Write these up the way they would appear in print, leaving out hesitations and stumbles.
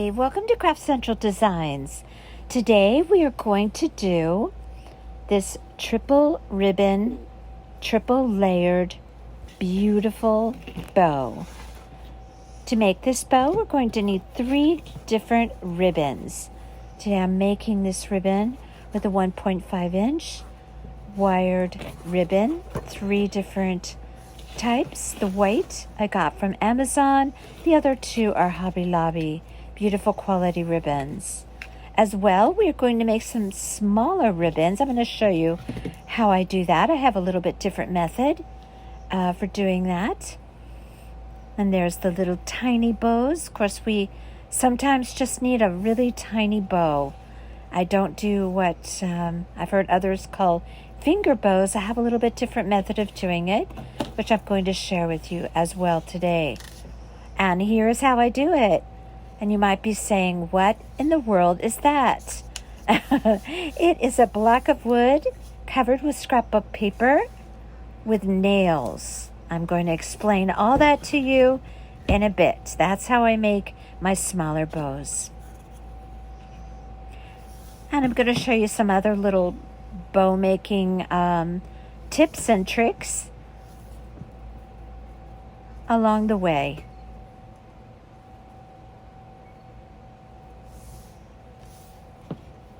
Hi, welcome to Craft Central Designs. Today we are going to do this triple ribbon, triple layered, beautiful bow. To make this bow, we're going to need 3 different ribbons. Today I'm making this ribbon with a 1.5 inch wired ribbon, 3 different types. The white I got from Amazon. The other 2 are Hobby Lobby. Beautiful quality ribbons. As well, we are going to make some smaller ribbons. I'm going to show you how I do that. I have a little bit different method for doing that. And there's the little tiny bows. Of course, we sometimes just need a really tiny bow. I don't do what I've heard others call finger bows. I have a little bit different method of doing it, which I'm going to share with you as well today. And here's how I do it. And you might be saying, what in the world is that? It is a block of wood covered with scrapbook paper with nails. I'm going to explain all that to you in a bit. That's how I make my smaller bows. And I'm going to show you some other little bow making tips and tricks along the way.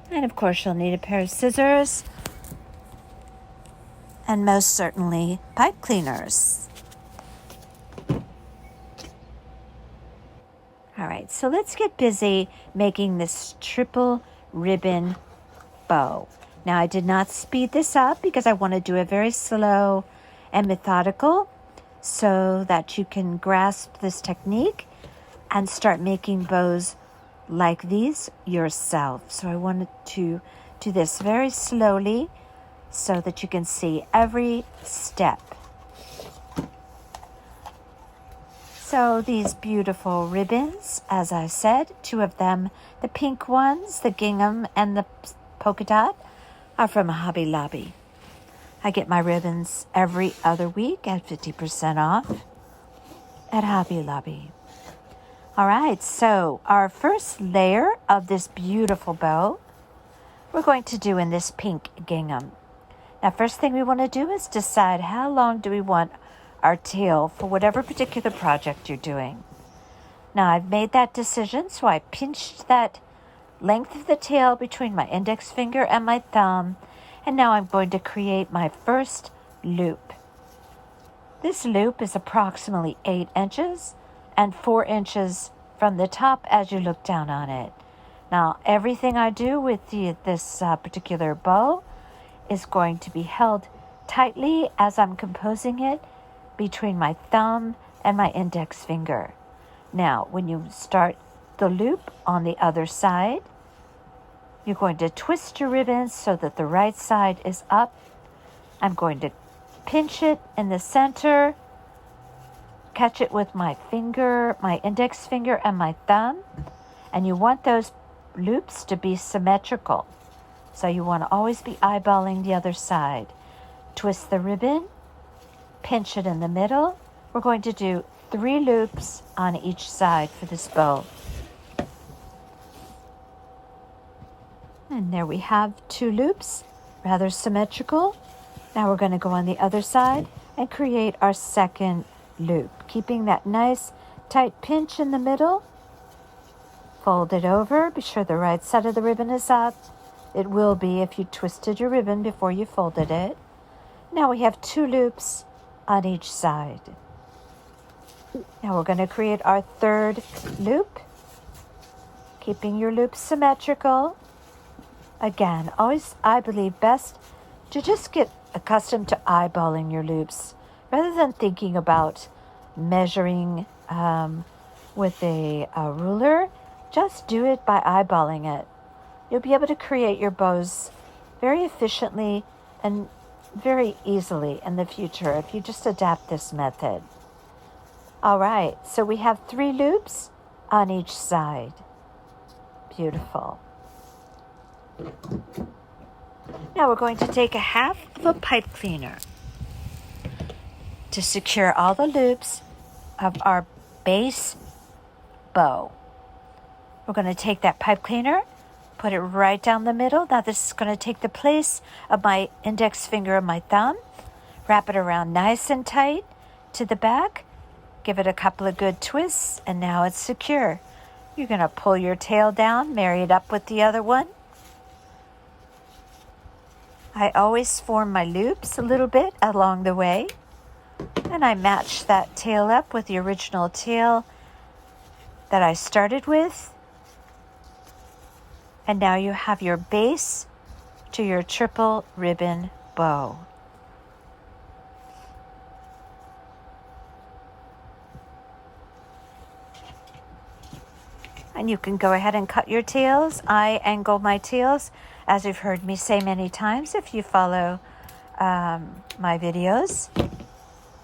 And of course you'll need a pair of scissors and most certainly pipe cleaners. All right, so let's get busy making this triple ribbon bow. Now I did not speed this up because I want to do it very slow and methodical so that you can grasp this technique and start making bows like these yourself. So I wanted to do this very slowly so that you can see every step. So these beautiful ribbons, as I said, 2 of them, the pink ones, the gingham and the polka dot, are from Hobby Lobby. I get my ribbons every other week at 50% off at Hobby Lobby. All right, so our first layer of this beautiful bow, we're going to do in this pink gingham. Now, first thing we want to do is decide how long do we want our tail for whatever particular project you're doing. Now, I've made that decision, so I pinched that length of the tail between my index finger and my thumb, and now I'm going to create my first loop. This loop is approximately 8 inches and 4 inches from the top as you look down on it. Now, everything I do with this particular bow is going to be held tightly as I'm composing it between my thumb and my index finger. Now, when you start the loop on the other side, you're going to twist your ribbon so that the right side is up. I'm going to pinch it in the center, catch it with my finger, my index finger and my thumb, and you want those loops to be symmetrical. So you want to always be eyeballing the other side. Twist the ribbon, pinch it in the middle. We're going to do 3 loops on each side for this bow. And there we have 2 loops, rather symmetrical. Now we're going to go on the other side and create our second loop, keeping that nice tight pinch in the middle. Fold it over. Be sure the right side of the ribbon is up. It will be if you twisted your ribbon before you folded it. Now we have 2 loops on each side. Now we're going to create our third loop, keeping your loops symmetrical. Again, always, I believe, best to just get accustomed to eyeballing your loops rather than thinking about measuring with a ruler. Just do it by eyeballing it. You'll be able to create your bows very efficiently and very easily in the future if you just adapt this method. All right, so we have 3 loops on each side. Beautiful. Now we're going to take a half of a pipe cleaner to secure all the loops of our base bow. We're going to take that pipe cleaner, put it right down the middle. Now this is going to take the place of my index finger and my thumb. Wrap it around nice and tight to the back. Give it a couple of good twists, and now it's secure. You're going to pull your tail down, marry it up with the other one. I always form my loops a little bit along the way, and I match that tail up with the original tail that I started with. And now you have your base to your triple ribbon bow. And you can go ahead and cut your tails. I angle my tails, as you've heard me say many times if you follow my videos.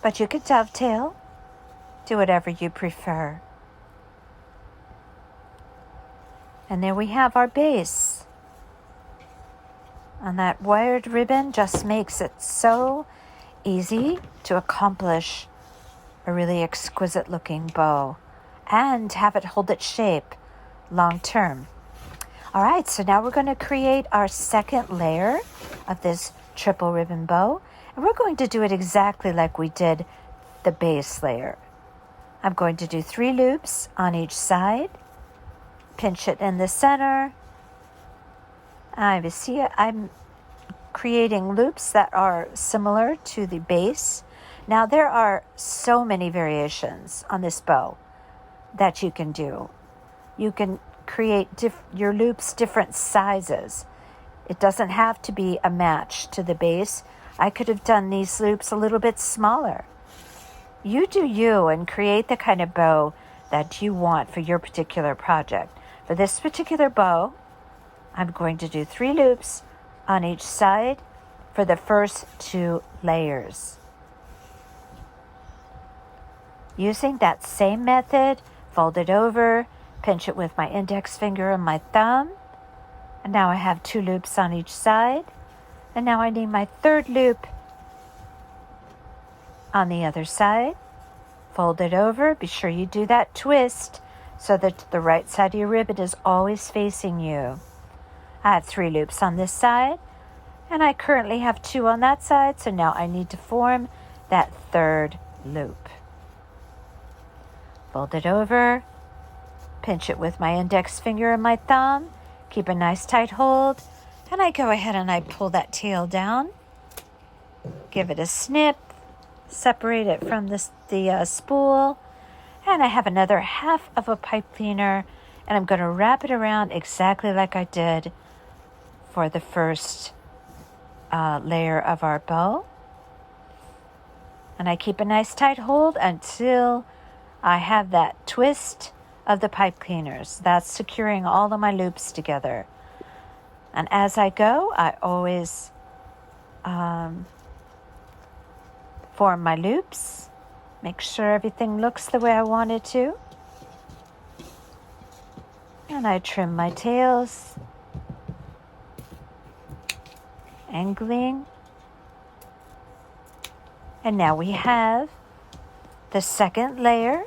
But you could dovetail, do whatever you prefer. And there we have our base. And that wired ribbon just makes it so easy to accomplish a really exquisite looking bow and have it hold its shape long term. All right, so now we're going to create our second layer of this triple ribbon bow, and we're going to do it exactly like we did the base layer. I'm going to do 3 loops on each side, pinch it in the center. I'm creating loops that are similar to the base. Now there are so many variations on this bow that you can do. You can create your loops different sizes. It doesn't have to be a match to the base. I could have done these loops a little bit smaller. You do you and create the kind of bow that you want for your particular project. For this particular bow, I'm going to do 3 loops on each side for the first 2 layers. Using that same method, fold it over, pinch it with my index finger and my thumb. And now I have 2 loops on each side. And now I need my 3rd loop on the other side. Fold it over. Be sure you do that twist so that the right side of your ribbon is always facing you. I have 3 loops on this side, and I currently have 2 on that side, so now I need to form that 3rd loop. Fold it over, pinch it with my index finger and my thumb, keep a nice tight hold, and I go ahead and I pull that tail down, give it a snip, separate it from the spool, and I have another half of a pipe cleaner, and I'm going to wrap it around exactly like I did for the first layer of our bow. And I keep a nice tight hold until I have that twist of the pipe cleaners. That's securing all of my loops together. And as I go, I always form my loops. Make sure everything looks the way I want it to. And I trim my tails, angling. And now we have the second layer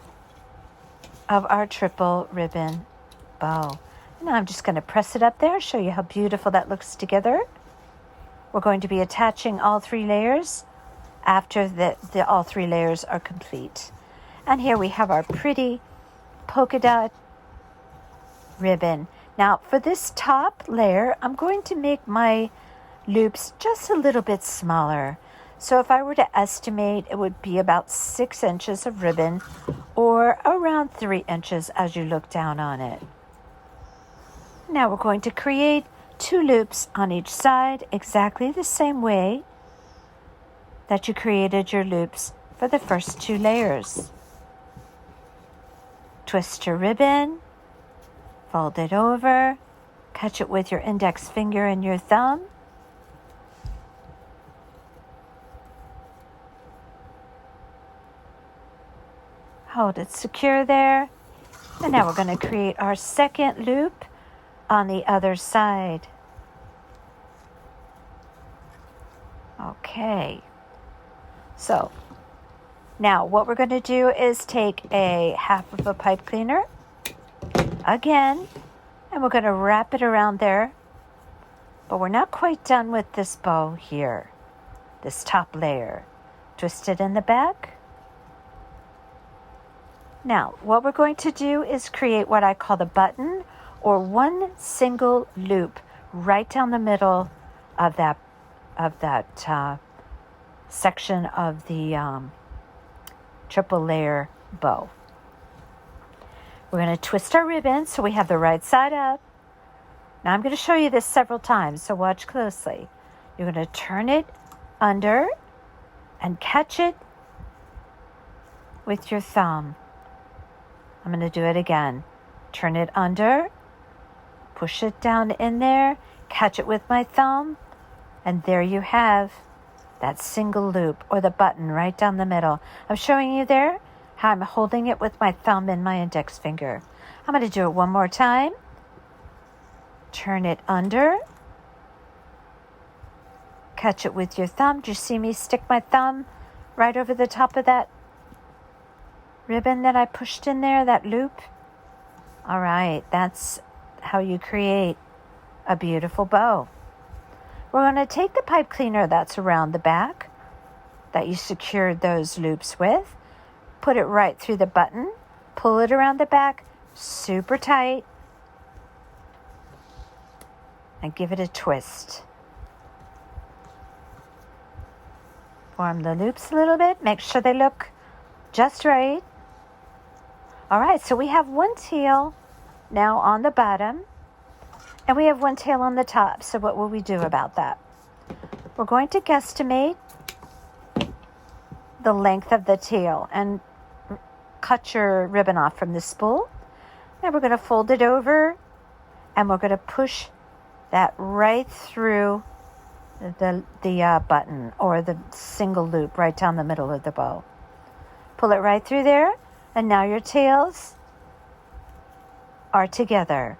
of our triple ribbon bow. Now I'm just going to press it up there, show you how beautiful that looks together. We're going to be attaching all 3 layers after all 3 layers are complete. And here we have our pretty polka dot ribbon. Now for this top layer, I'm going to make my loops just a little bit smaller. So if I were to estimate, it would be about 6 inches of ribbon or around 3 inches as you look down on it. Now we're going to create 2 loops on each side exactly the same way that you created your loops for the first 2 layers. Twist your ribbon, fold it over, catch it with your index finger and your thumb. Hold it secure there. And now we're going to create our second loop on the other side. Okay. So now what we're going to do is take a half of a pipe cleaner. Again, And we're going to wrap it around there. But we're not quite done with this bow here. This top layer. Twist it in the back. Now, what we're going to do is create what I call the button, or one single loop right down the middle of that section of the triple layer bow. We're going to twist our ribbon so we have the right side up. Now I'm going to show you this several times, so watch closely. You're going to turn it under and catch it with your thumb. I'm going to do it again. Turn it under, push it down in there, catch it with my thumb, and there you have that single loop, or the button right down the middle. I'm showing you there how I'm holding it with my thumb and my index finger. I'm going to do it one more time. Turn it under, catch it with your thumb. Do you see me stick my thumb right over the top of that ribbon that I pushed in there, that loop? All right, that's how you create a beautiful bow. We're going to take the pipe cleaner that's around the back that you secured those loops with, put it right through the button, pull it around the back super tight, and give it a twist. Form the loops a little bit, make sure they look just right. All right, so we have one tail now on the bottom, and we have one tail on the top. So what will we do about that? We're going to guesstimate the length of the tail and cut your ribbon off from the spool. And we're going to fold it over, and we're going to push that right through the button, or the single loop right down the middle of the bow. Pull it right through there, and now your tails are together.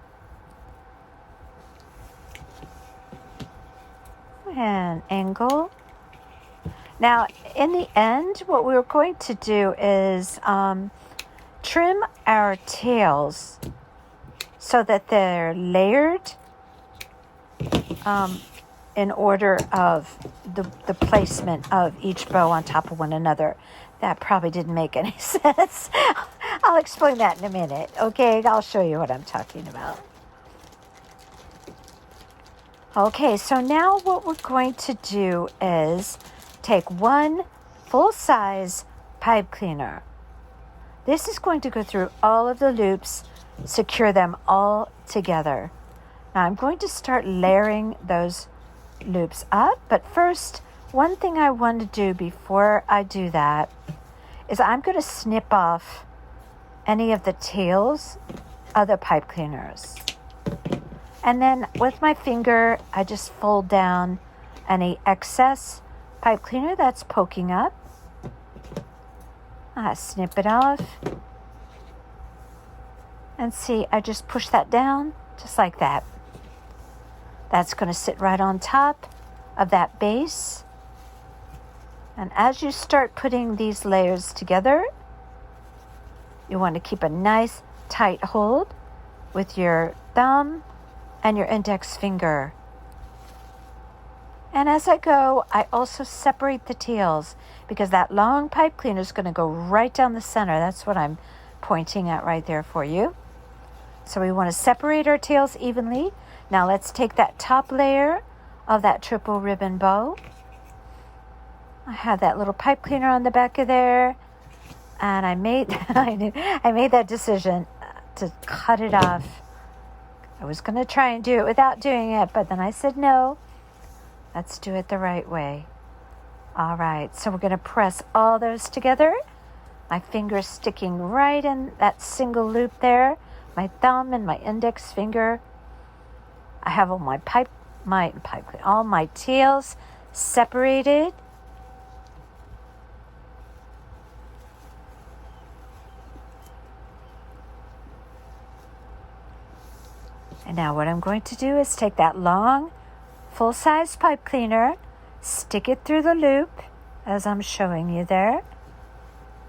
And angle. Now, in the end, what we're going to do is trim our tails so that they're layered in order of the placement of each bow on top of one another. That probably didn't make any sense. I'll explain that in a minute, okay? I'll show you what I'm talking about. Okay, so now what we're going to do is take one full-size pipe cleaner. This is going to go through all of the loops, secure them all together. Now I'm going to start layering those loops up, but first, one thing I want to do before I do that is I'm going to snip off any of the tails of the pipe cleaners. And then with my finger, I just fold down any excess pipe cleaner that's poking up. I snip it off. And see, I just push that down just like that. That's going to sit right on top of that base. And as you start putting these layers together, you want to keep a nice tight hold with your thumb and your index finger. And as I go, I also separate the tails, because that long pipe cleaner is going to go right down the center. That's what I'm pointing at right there for you. So we want to separate our tails evenly. Now let's take that top layer of that triple ribbon bow. I have that little pipe cleaner on the back of there, and I made that decision to cut it off. I was going to try and do it without doing it, but then I said no. Let's do it the right way. All right, so we're going to press all those together. My finger's sticking right in that single loop there. My thumb and my index finger. I have all all my tails separated. And now what I'm going to do is take that long, full-size pipe cleaner, stick it through the loop, as I'm showing you there.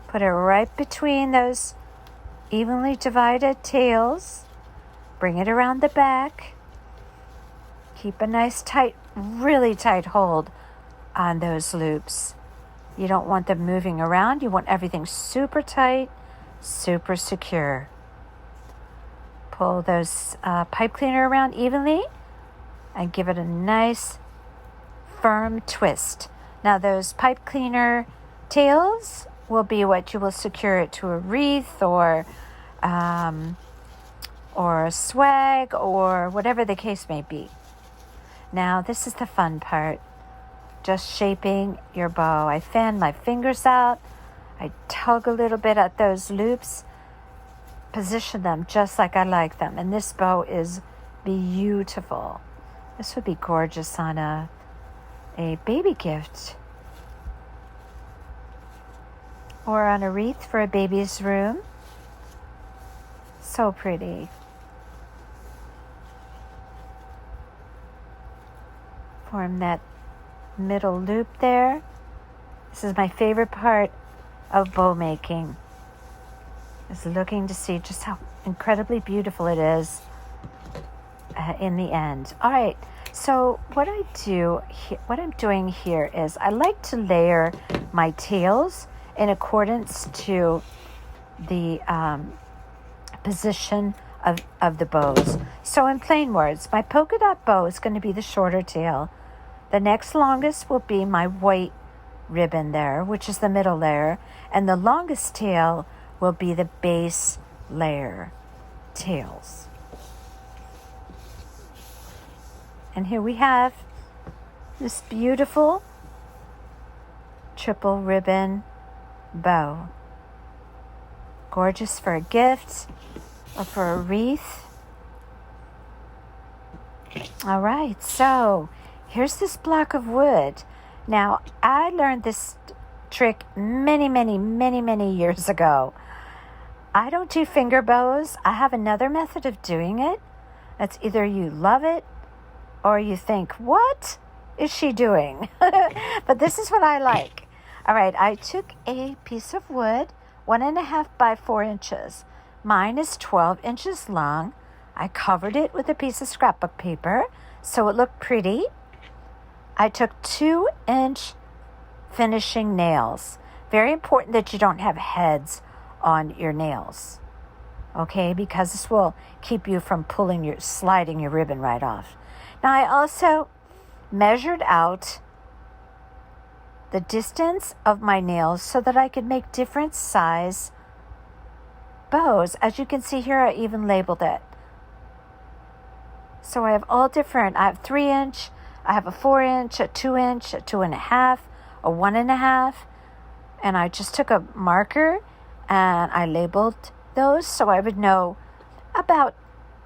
Put it right between those evenly divided tails. Bring it around the back. Keep a nice tight, really tight hold on those loops. You don't want them moving around. You want everything super tight, super secure. Pull those pipe cleaner around evenly and give it a nice firm twist. Now those pipe cleaner tails will be what you will secure it to a wreath or a swag or whatever the case may be. Now this is the fun part, just shaping your bow. I fan my fingers out, I tug a little bit at those loops, position them just like I like them, and this bow is beautiful. This would be gorgeous on a baby gift or on a wreath for a baby's room. So pretty. Form that middle loop there. This is my favorite part of bow making, is looking to see just how incredibly beautiful it is in the end. All right, so what I'm doing here is I like to layer my tails in accordance to the position of the bows. So in plain words, my polka dot bow is going to be the shorter tail. The next longest will be my white ribbon there, which is the middle layer, and the longest tail will be the base layer tails. And here we have this beautiful triple ribbon bow. Gorgeous for a gift or for a wreath. All right, so here's this block of wood. Now, I learned this trick many years ago. I don't do finger bows. I have another method of doing it. It's either you love it or you think, what is she doing? But this is what I like. All right, I took a piece of wood, 1.5 by 4 inches. Mine is 12 inches long. I covered it with a piece of scrapbook paper so it looked pretty. I took 2-inch finishing nails. Very important that you don't have heads on your nails, okay? Because this will keep you from sliding your ribbon right off. Now I also measured out the distance of my nails so that I could make different size bows. As you can see here, I even labeled it. So I have all different. I have 3-inch, I have a 4-inch, a 2-inch, a 2.5, a 1.5, and I just took a marker and I labeled those so I would know about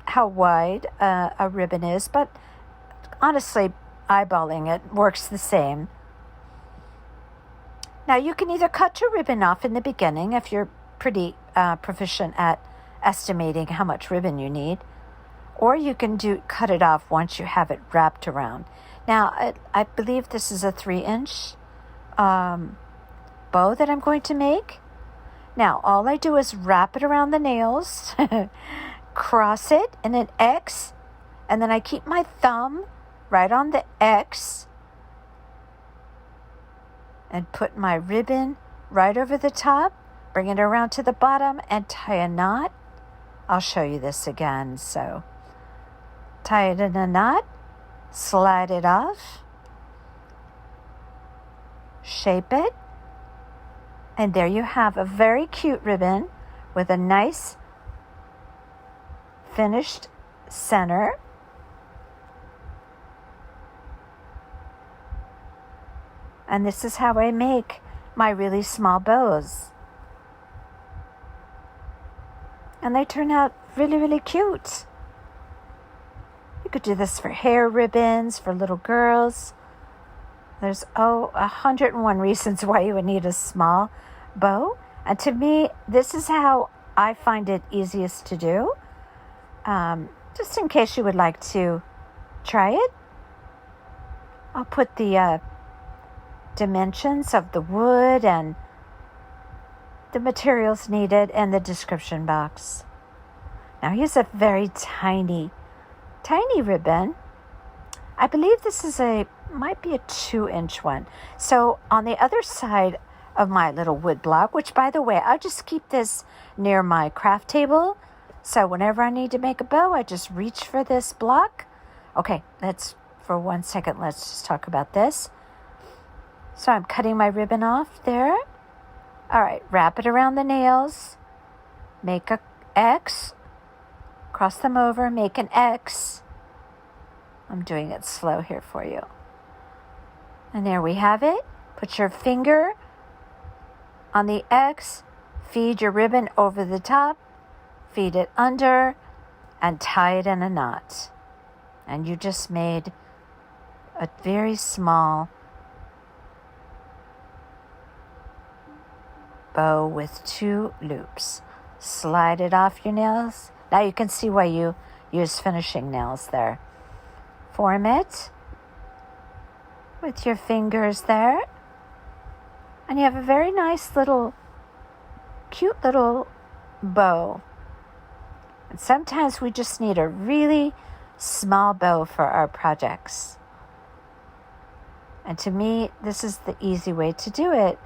how wide a ribbon is, but honestly, eyeballing it works the same. Now you can either cut your ribbon off in the beginning if you're pretty proficient at estimating how much ribbon you need, or you can cut it off once you have it wrapped around. Now, I believe this is a 3-inch bow that I'm going to make. Now, all I do is wrap it around the nails, cross it in an X, and then I keep my thumb right on the X and put my ribbon right over the top, bring it around to the bottom, and tie a knot. I'll show you this again. So, tie it in a knot, slide it off, shape it, and there you have a very cute ribbon with a nice finished center. And this is how I make my really small bows. And they turn out really cute. You could do this for hair ribbons, for little girls. There's 101 reasons why you would need a small bow. And to me, this is how I find it easiest to do. Just in case you would like to try it, I'll put the dimensions of the wood and the materials needed in the description box. Now here's a very tiny ribbon. I believe this is might be a 2-inch one. So on the other side of my little wood block, which by the way, I'll just keep this near my craft table. So whenever I need to make a bow, I just reach for this block. Okay, for 1 second, let's just talk about this. So I'm cutting my ribbon off there. All right, wrap it around the nails. Make a X. Cross them over, make an X. I'm doing it slow here for you. And there we have it. Put your finger on the X. Feed your ribbon over the top. Feed it under. And tie it in a knot. And you just made a very small bow with 2 loops. Slide it off your nails. Now you can see why you use finishing nails there. Form it with your fingers there. And you have a very nice little, cute little bow. And sometimes we just need a really small bow for our projects. And to me, this is the easy way to do it.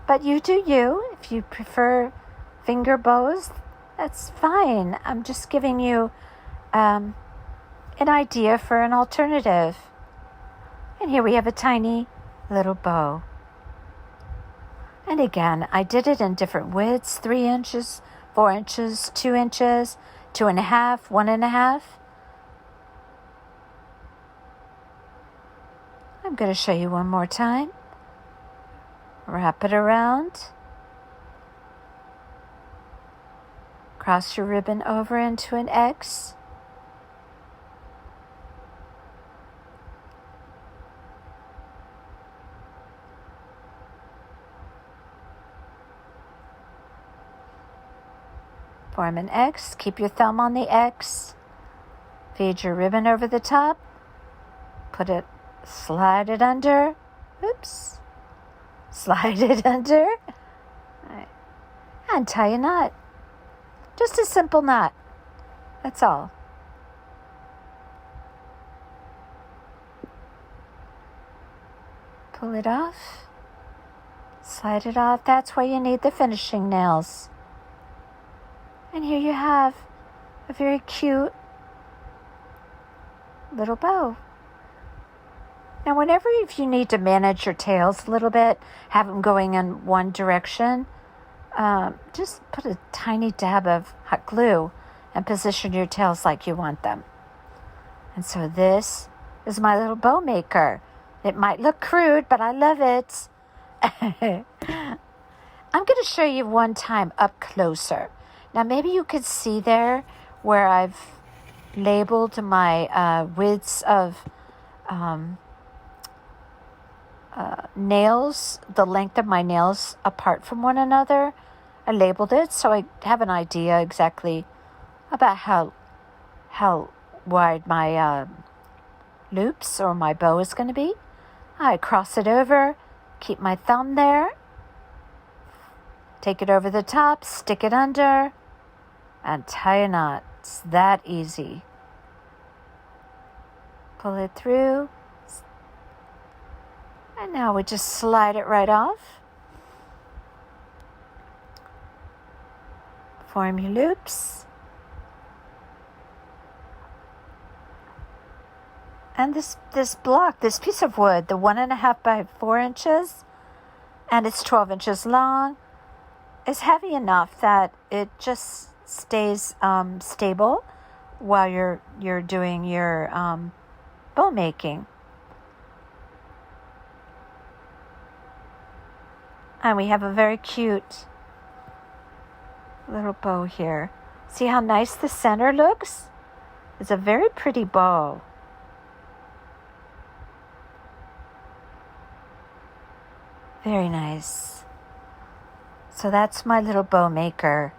But you do you. If you prefer finger bows, that's fine. I'm just giving you an idea for an alternative. And here we have a tiny little bow. And again, I did it in different widths, 3 inches, 4 inches, 2 inches, 2.5, 1.5. I'm going to show you one more time. Wrap it around. Cross your ribbon over into an X. Form an X. Keep your thumb on the X. Feed your ribbon over the top. Slide it under. Oops. Slide it under. And tie a knot. Just a simple knot. That's all. Pull it off. Slide it off. That's why you need the finishing nails. And here you have a very cute little bow. Now, if you need to manage your tails a little bit, have them going in one direction, just put a tiny dab of hot glue and position your tails like you want them. And so this is my little bow maker. It might look crude, but I love it. I'm going to show you one time up closer. Now, maybe you could see there where I've labeled my widths of nails, the length of my nails apart from one another. I labeled it so I have an idea exactly about how wide my loops or my bow is going to be. I cross it over, keep my thumb there, take it over the top, stick it under, and tie a knot. It's that easy. Pull it through. And now we just slide it right off. Form your loops. And this block, this piece of wood, the 1.5 by 4 inches, and it's 12 inches long, is heavy enough that it just stays stable while you're doing your bow making. And we have a very cute little bow here. See how nice the center looks? It's a very pretty bow. Very nice. So that's my little bow maker.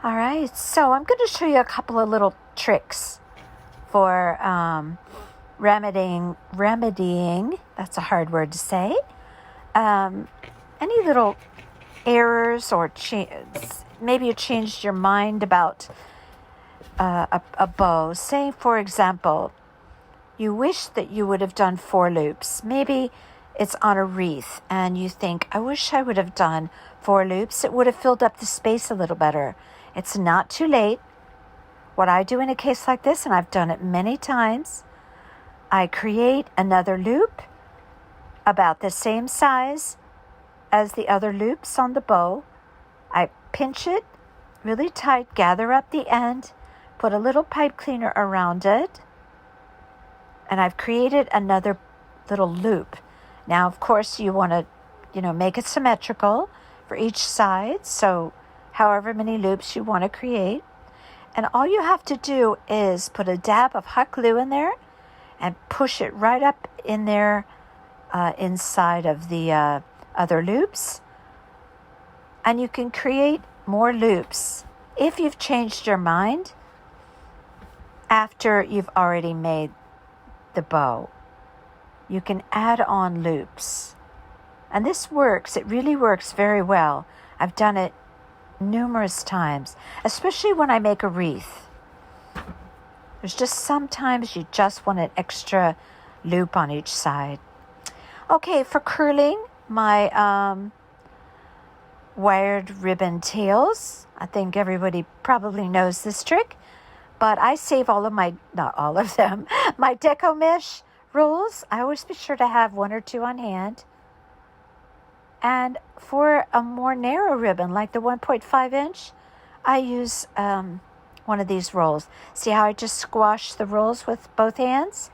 All right, so I'm going to show you a couple of little tricks for remedying, that's a hard word to say, any little errors or maybe you changed your mind about a bow. Say, for example, you wish that you would have done 4 loops. Maybe it's on a wreath and you think, I wish I would have done 4 loops. It would have filled up the space a little better. It's not too late. What I do in a case like this, and I've done it many times, I create another loop about the same size as the other loops on the bow. I pinch it really tight, gather up the end, put a little pipe cleaner around it, and I've created another little loop. Now, of course, you want to, make it symmetrical for each side, so however many loops you want to create. And all you have to do is put a dab of hot glue in there and push it right up in there inside of the other loops. And you can create more loops if you've changed your mind after you've already made the bow. You can add on loops. And this works. It really works very well. I've done it numerous times, especially when I make a wreath. There's just sometimes you just want an extra loop on each side. Okay, for curling, my wired ribbon tails. I think everybody probably knows this trick, but I save not all of them, my deco mesh rolls. I always be sure to have 1 or 2 on hand. And for a more narrow ribbon, like the 1.5 inch, I use one of these rolls. See how I just squash the rolls with both hands?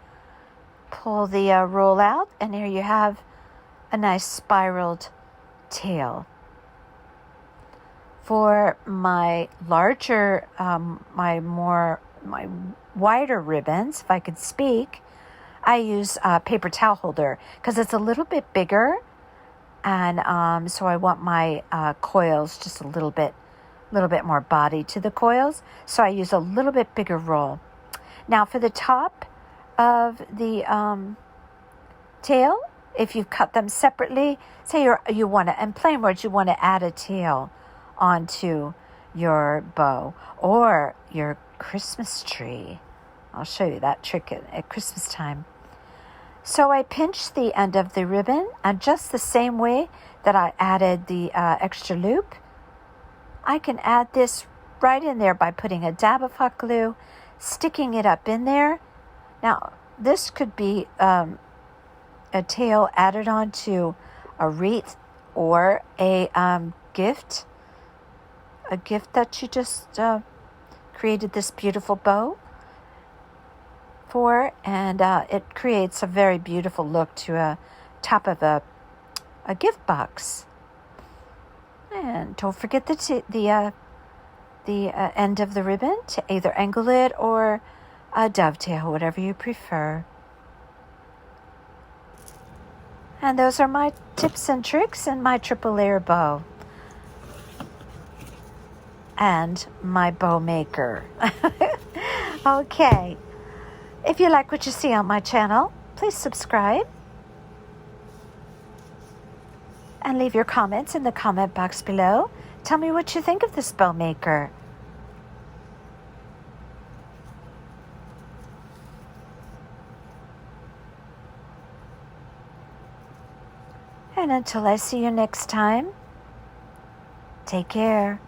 Pull the roll out, and here you have a nice spiraled tail. For my larger, my wider ribbons, if I could speak, I use a paper towel holder because it's a little bit bigger. And so I want my coils just a little bit more body to the coils. So I use a little bit bigger roll. Now for the top of the tail, if you cut them separately, say you want to, in plain words, you want to add a tail onto your bow or your Christmas tree. I'll show you that trick at Christmas time. So I pinch the end of the ribbon, and just the same way that I added the extra loop, I can add this right in there by putting a dab of hot glue, sticking it up in there. Now, this could be a tail added onto a wreath or a gift that you just created this beautiful bow for, and it creates a very beautiful look to a top of a gift box. And don't forget the end of the ribbon to either angle it or dovetail, whatever you prefer. And those are my tips and tricks and my triple layer bow and my bow maker. Okay. If you like what you see on my channel, please subscribe and leave your comments in the comment box below. Tell me what you think of this bow maker. And until I see you next time, take care.